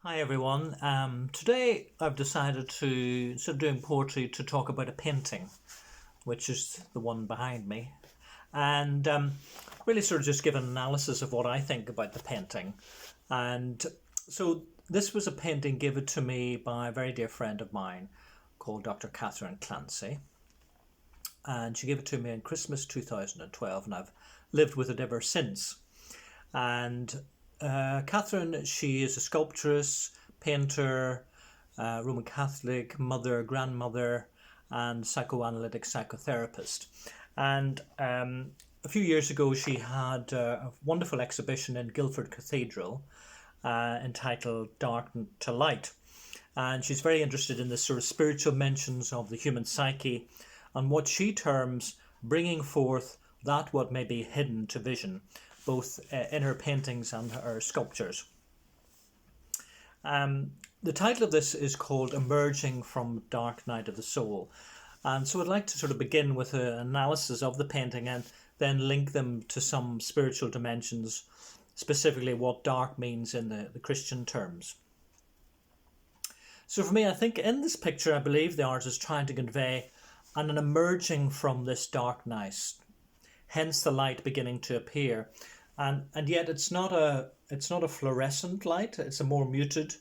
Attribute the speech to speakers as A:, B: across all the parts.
A: Hi everyone. Today I've decided to, instead of doing poetry, to talk about a painting, which is the one behind me, and really sort of just give an analysis of what I think about the painting. And so this was a painting given to me by a very dear friend of mine called Dr. Catherine Clancy, and she gave it to me in Christmas 2012, and I've lived with it ever since. And Catherine, she is a sculptress, painter, Roman Catholic, mother, grandmother, and psychoanalytic psychotherapist. And a few years ago, she had a wonderful exhibition in Guildford Cathedral entitled Dark to Light. And she's very interested in the sort of spiritual mentions of the human psyche and what she terms bringing forth that what may be hidden to vision, both in her paintings and her sculptures. The title of this is called Emerging from Dark Night of the Soul. And so I'd like to sort of begin with an analysis of the painting and then link them to some spiritual dimensions, specifically what dark means in the Christian terms. So for me, I think in this picture, I believe the artist is trying to convey an emerging from this dark night, hence the light beginning to appear. And yet it's not a fluorescent light, it's a more muted,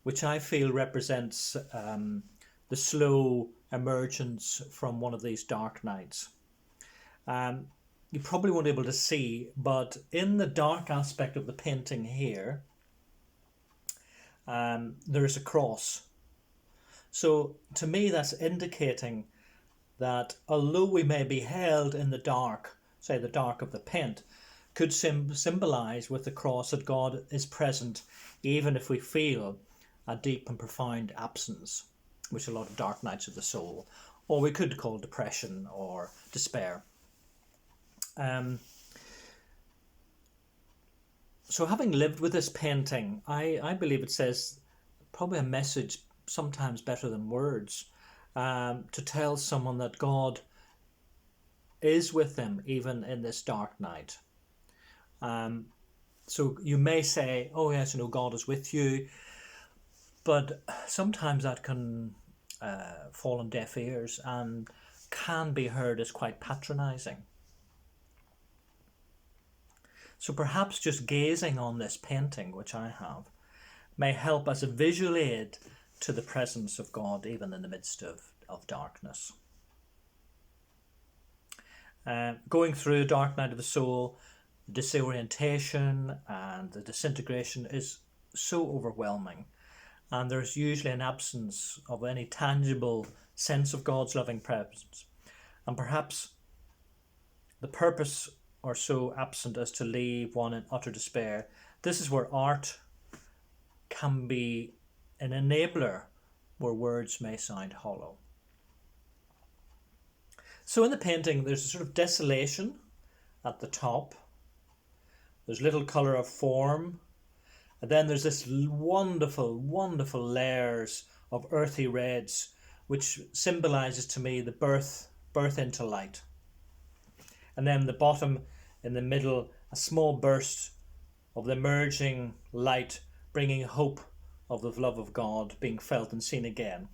A: which I feel represents the slow emergence from one of these dark nights. You probably won't be able to see, but in the dark aspect of the painting here, there is a cross. So to me, that's indicating that although we may be held in the dark, say the dark of the paint, could symbolize with the cross that God is present even if we feel a deep and profound absence, which a lot of dark nights of the soul, or we could call depression or despair. So having lived with this painting, I believe it says probably a message sometimes better than words, to tell someone that God is with them even in this dark night. So you may say, oh yes, God is with you, but sometimes that can fall on deaf ears and can be heard as quite patronizing. So perhaps just gazing on this painting, which I have, may help as a visual aid to the presence of God even in the midst of darkness. Going through a dark night of the soul, the disorientation and the disintegration is so overwhelming, and there's usually an absence of any tangible sense of God's loving presence, and perhaps the purpose are so absent as to leave one in utter despair. This is where art can be an enabler where words may sound hollow. So in the painting, there's a sort of desolation at the top. There's little colour of form. And then there's this wonderful, wonderful layers of earthy reds, which symbolises to me the birth into light. And then the bottom, in the middle, a small burst of the emerging light, bringing hope of the love of God being felt and seen again.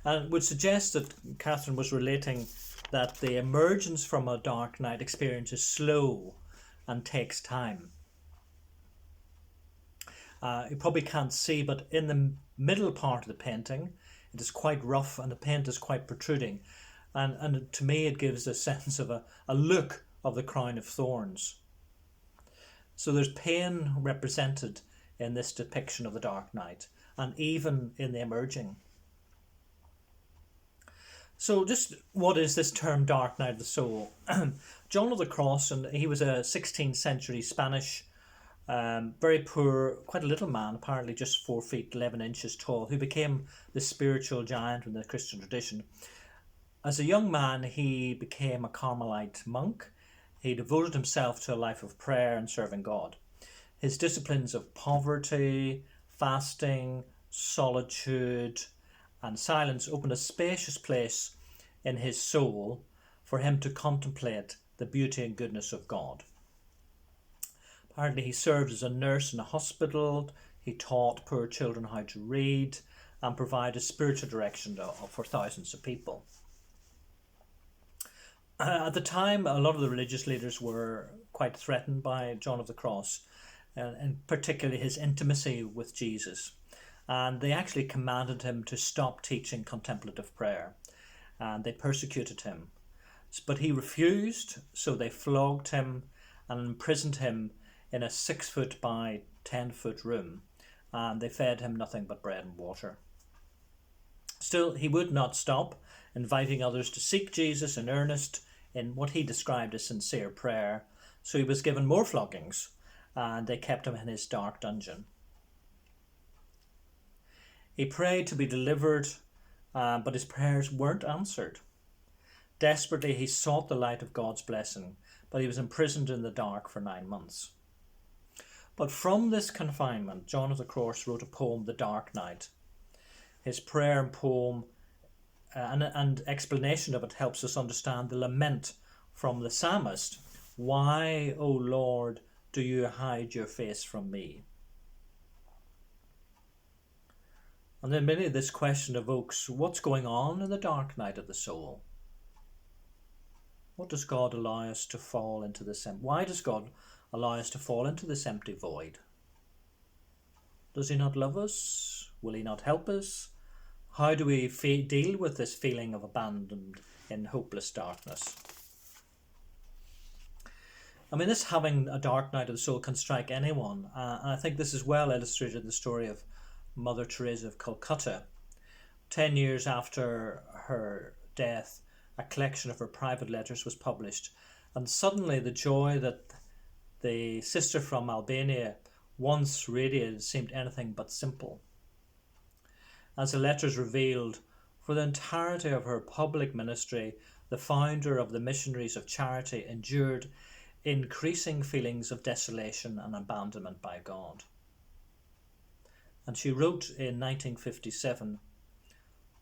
A: And would suggest that Catherine was relating that the emergence from a dark night experience is slow and takes time. You probably can't see, but in the middle part of the painting, it is quite rough and the paint is quite protruding. And to me, it gives a sense of a look of the crown of thorns. So there's pain represented in this depiction of the dark night, and even in the emerging. So just what is this term dark night of the soul? John of the Cross, and he was a 16th century Spanish, very poor, quite a little man, apparently just 4 feet 11 inches tall, who became the spiritual giant in the Christian tradition. As a young man, he became a Carmelite monk. He devoted himself to a life of prayer and serving God. His disciplines of poverty, fasting, solitude, and silence opened a spacious place in his soul for him to contemplate the beauty and goodness of God. Apparently he served as a nurse in a hospital. He taught poor children how to read and provided spiritual direction for thousands of people. At the time, a lot of the religious leaders were quite threatened by John of the Cross, and particularly his intimacy with Jesus. And they actually commanded him to stop teaching contemplative prayer, and they persecuted him. But he refused, so they flogged him and imprisoned him in a 6-foot by 10-foot room, and they fed him nothing but bread and water. Still, he would not stop, inviting others to seek Jesus in earnest in what he described as sincere prayer. So he was given more floggings, and they kept him in his dark dungeon. He prayed to be delivered, but his prayers weren't answered. Desperately, he sought the light of God's blessing, but he was imprisoned in the dark for 9 months. But from this confinement, John of the Cross wrote a poem, The Dark Night. His prayer and poem and explanation of it helps us understand the lament from the psalmist. Why, O Lord, do you hide your face from me? And then maybe this question evokes, what's going on in the dark night of the soul? What does God allow us to fall into this? Why does God allow us to fall into this empty void? Does he not love us? Will he not help us? How do we deal with this feeling of abandoned in hopeless darkness? I mean, this having a dark night of the soul can strike anyone. And I think this is well illustrated in the story of Mother Teresa of Calcutta. 10 years after her death, a collection of her private letters was published. And suddenly the joy that the sister from Albania once radiated seemed anything but simple. As the letters revealed, for the entirety of her public ministry, the founder of the Missionaries of Charity endured increasing feelings of desolation and abandonment by God. And she wrote in 1957,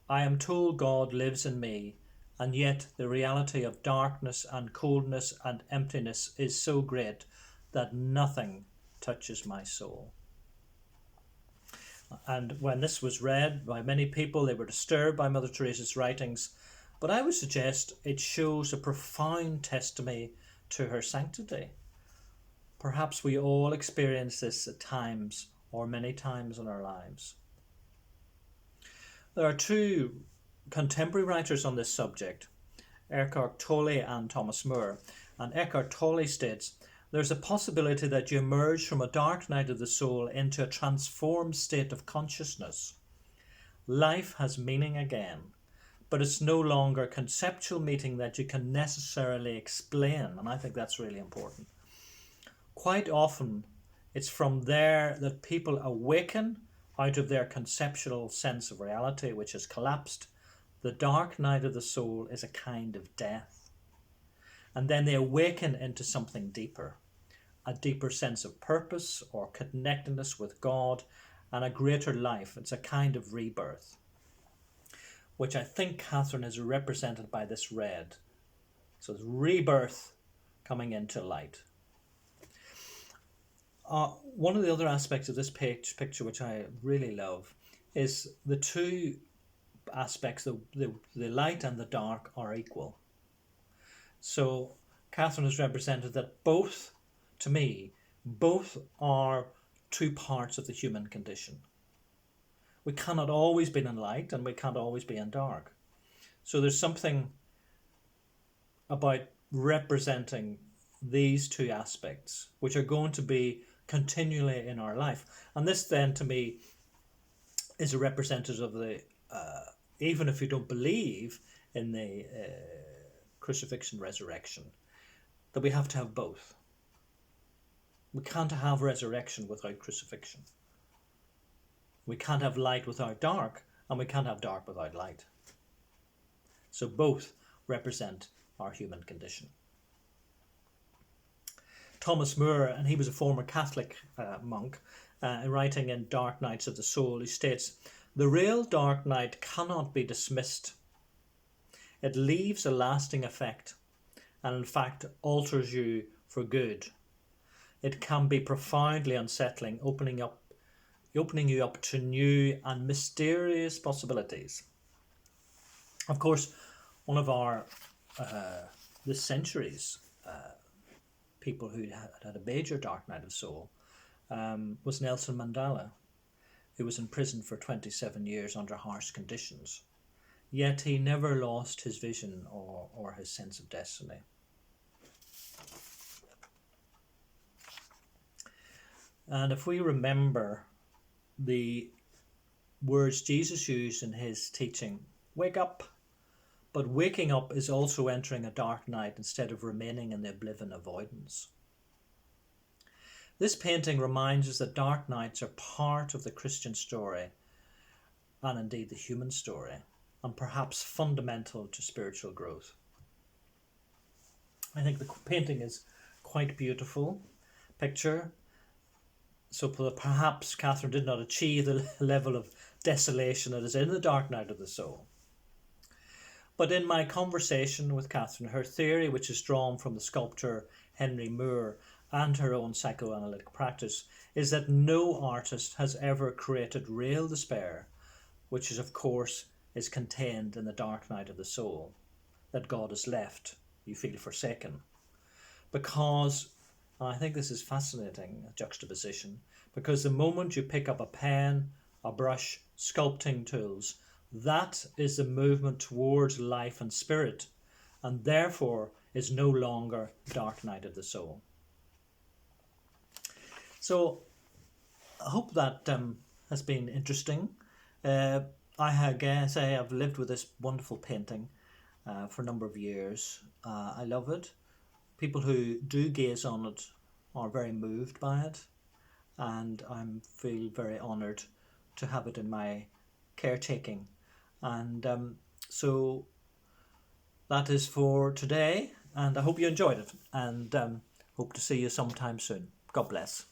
A: I am told God lives in me, and yet the reality of darkness and coldness and emptiness is so great that nothing touches my soul. And when this was read by many people, they were disturbed by Mother Teresa's writings, but I would suggest it shows a profound testimony to her sanctity. Perhaps we all experience this at times or many times in our lives. There are two contemporary writers on this subject, Eckhart Tolle and Thomas Moore. And Eckhart Tolle states, there's a possibility that you emerge from a dark night of the soul into a transformed state of consciousness. Life has meaning again, but it's no longer a conceptual meaning that you can necessarily explain, and I think that's really important. Quite often, it's from there that people awaken out of their conceptual sense of reality, which has collapsed. The dark night of the soul is a kind of death. And then they awaken into something deeper, a deeper sense of purpose or connectedness with God and a greater life. It's a kind of rebirth, which I think, Catherine, is represented by this red. So it's rebirth coming into light. One of the other aspects of this picture, which I really love, is the two aspects, the light and the dark, are equal. So Catherine has represented that both, to me, both are two parts of the human condition. We cannot always be in light and we can't always be in dark. So there's something about representing these two aspects which are going to be continually in our life. And this then, to me, is a representative of the, even if you don't believe in the crucifixion, resurrection, that we have to have both. We can't have resurrection without crucifixion. We can't have light without dark, and we can't have dark without light. So both represent our human condition. Thomas Moore, and he was a former Catholic monk, writing in Dark Nights of the Soul, he states, the real dark night cannot be dismissed. It leaves a lasting effect, and in fact alters you for good. It can be profoundly unsettling, opening up opening you up to new and mysterious possibilities. Of course, one of our this century's people who had a major dark night of soul was Nelson Mandela, who was in prison for 27 years under harsh conditions. Yet he never lost his vision or his sense of destiny. And if we remember the words Jesus used in his teaching, wake up. But waking up is also entering a dark night instead of remaining in the oblivion avoidance. This painting reminds us that dark nights are part of the Christian story and indeed the human story, and perhaps fundamental to spiritual growth. I think the painting is quite beautiful picture. So perhaps Catherine did not achieve the level of desolation that is in the dark night of the soul. But in my conversation with Catherine, her theory, which is drawn from the sculptor Henry Moore and her own psychoanalytic practice, is that no artist has ever created real despair, which is, of course, is contained in the dark night of the soul, that God is left, you feel forsaken. Because, and I think this is fascinating, a juxtaposition, because the moment you pick up a pen, a brush, sculpting tools, that is the movement towards life and spirit, and therefore is no longer dark night of the soul. So I hope that has been interesting. I guess I have lived with this wonderful painting for a number of years. I love it. People who do gaze on it are very moved by it, and I feel very honoured to have it in my caretaking. And so that is for today, and I hope you enjoyed it, and hope to see you sometime soon. God bless.